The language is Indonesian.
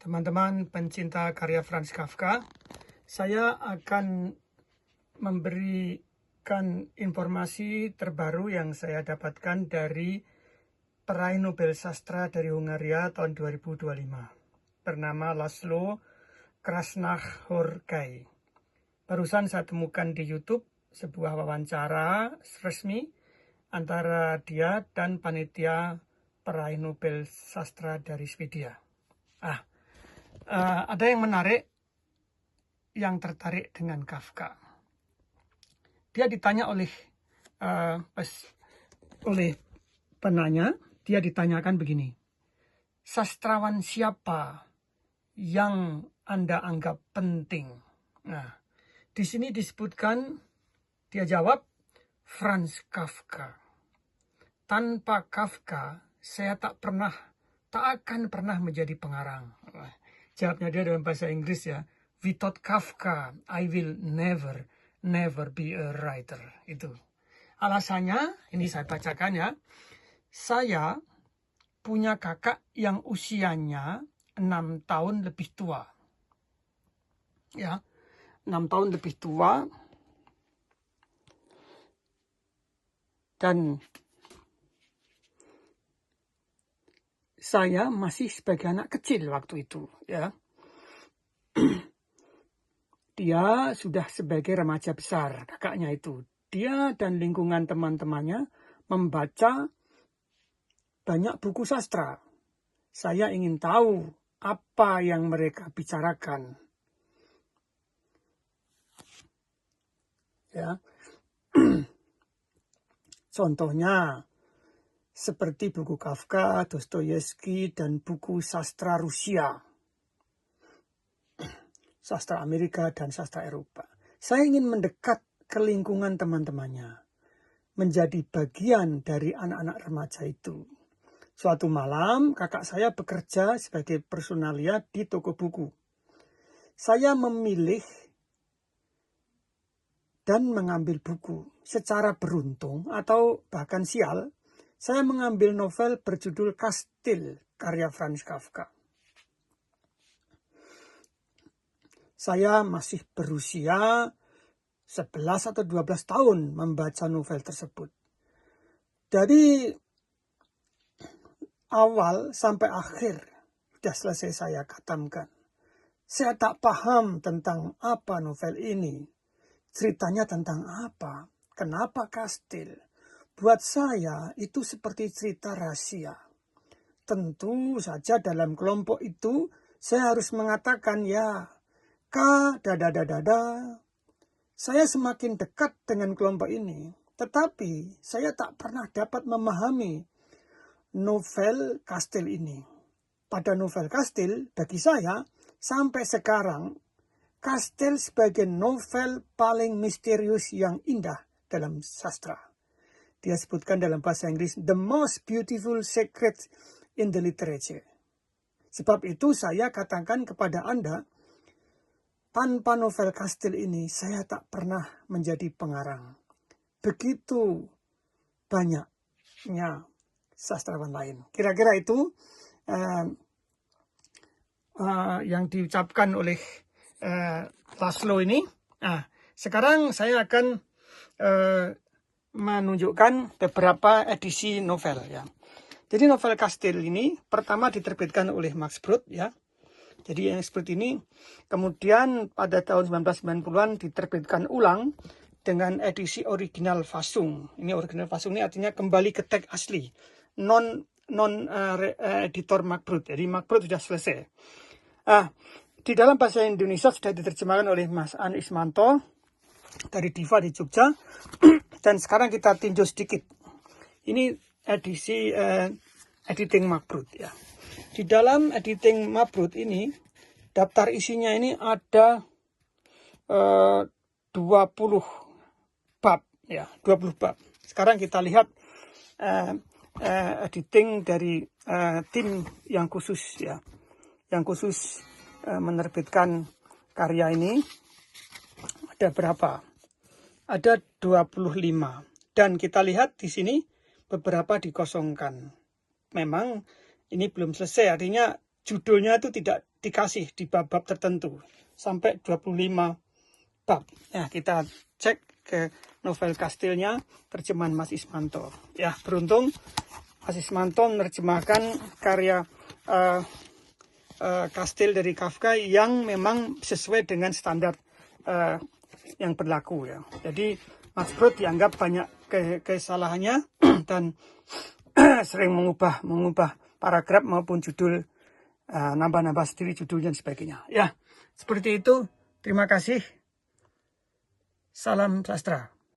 Teman-teman pencinta karya Franz Kafka, saya akan memberikan informasi terbaru yang saya dapatkan dari peraih Nobel Sastra dari Hungaria tahun 2025, bernama Laszlo Krasznahorkai. Barusan saya temukan di YouTube sebuah wawancara resmi antara dia dan panitia peraih Nobel Sastra dari Swedia. Ada yang menarik, yang tertarik dengan Kafka. Dia ditanya oleh penanya, dia ditanyakan begini, sastrawan siapa yang Anda anggap penting? Nah, di sini disebutkan, dia jawab, Franz Kafka. Tanpa Kafka, saya tak akan pernah menjadi pengarang. Jawabnya dia dalam bahasa Inggris ya. Without Kafka, I will never be a writer. Itu. Alasannya, ini saya bacakan ya. Saya punya kakak yang usianya 6 tahun lebih tua. Ya, 6 tahun lebih tua. Dan saya masih sebagai anak kecil waktu itu, ya. Dia sudah sebagai remaja besar, kakaknya itu. Dia dan lingkungan teman-temannya membaca banyak buku sastra. Saya ingin tahu apa yang mereka bicarakan. Ya. Contohnya, seperti buku Kafka, Dostoyevsky, dan buku sastra Rusia, sastra Amerika, dan sastra Eropa. Saya ingin mendekat ke lingkungan teman-temannya, menjadi bagian dari anak-anak remaja itu. Suatu malam, kakak saya bekerja sebagai personalia di toko buku. Saya memilih dan mengambil buku. Secara beruntung atau bahkan sial, saya mengambil novel berjudul Kastil, karya Franz Kafka. Saya masih berusia 11 atau 12 tahun membaca novel tersebut. Dari awal sampai akhir, sudah selesai saya khatamkan. Saya tak paham tentang apa novel ini. Ceritanya tentang apa? Kenapa kastil? Buat saya itu seperti cerita rahasia. Tentu saja dalam kelompok itu saya harus mengatakan ya, Saya semakin dekat dengan kelompok ini, tetapi saya tak pernah dapat memahami novel Kastil ini. Pada novel Kastil, bagi saya, sampai sekarang, Kastil sebagai novel paling misterius yang indah dalam sastra. Dia sebutkan dalam bahasa Inggris, the most beautiful secret in the literature. Sebab itu saya katakan kepada Anda, tanpa novel Kastil ini, saya tak pernah menjadi pengarang. Begitu banyaknya sastrawan lain. Kira-kira itu yang diucapkan oleh Laszlo ini. Nah, sekarang saya akan menunjukkan beberapa edisi novel ya. Jadi novel Kastil ini pertama diterbitkan oleh Max Brod ya. Jadi yang seperti ini, kemudian pada tahun 1990-an diterbitkan ulang dengan edisi original Fassung. Ini original Fassung ini artinya kembali ke teks asli, non editor Max Brod. Jadi Max Brod sudah selesai. Di dalam bahasa Indonesia sudah diterjemahkan oleh Mas An Ismanto dari Diva di Jogja. Dan sekarang kita tinjau sedikit. Ini edisi editing Max Brod ya. Di dalam editing Max Brod ini, daftar isinya ini ada 20 bab ya, 20 bab. Sekarang kita lihat editing dari tim yang khusus ya, yang khusus menerbitkan karya ini. Ada berapa? Ada 25. Dan kita lihat di sini beberapa dikosongkan. Memang ini belum selesai, artinya judulnya itu tidak dikasih di bab-bab tertentu sampai 25 bab. Ya, kita cek ke novel Kastilnya terjemahan Mas Ismanto. Ya, beruntung Mas Ismanto menerjemahkan karya Kastil dari Kafka yang memang sesuai dengan standar yang berlaku ya. Jadi Max Brod dianggap banyak kesalahannya dan sering mengubah paragraf maupun judul, nambah-nambah sendiri judulnya dan sebagainya. Ya, seperti itu. Terima kasih. Salam sastra.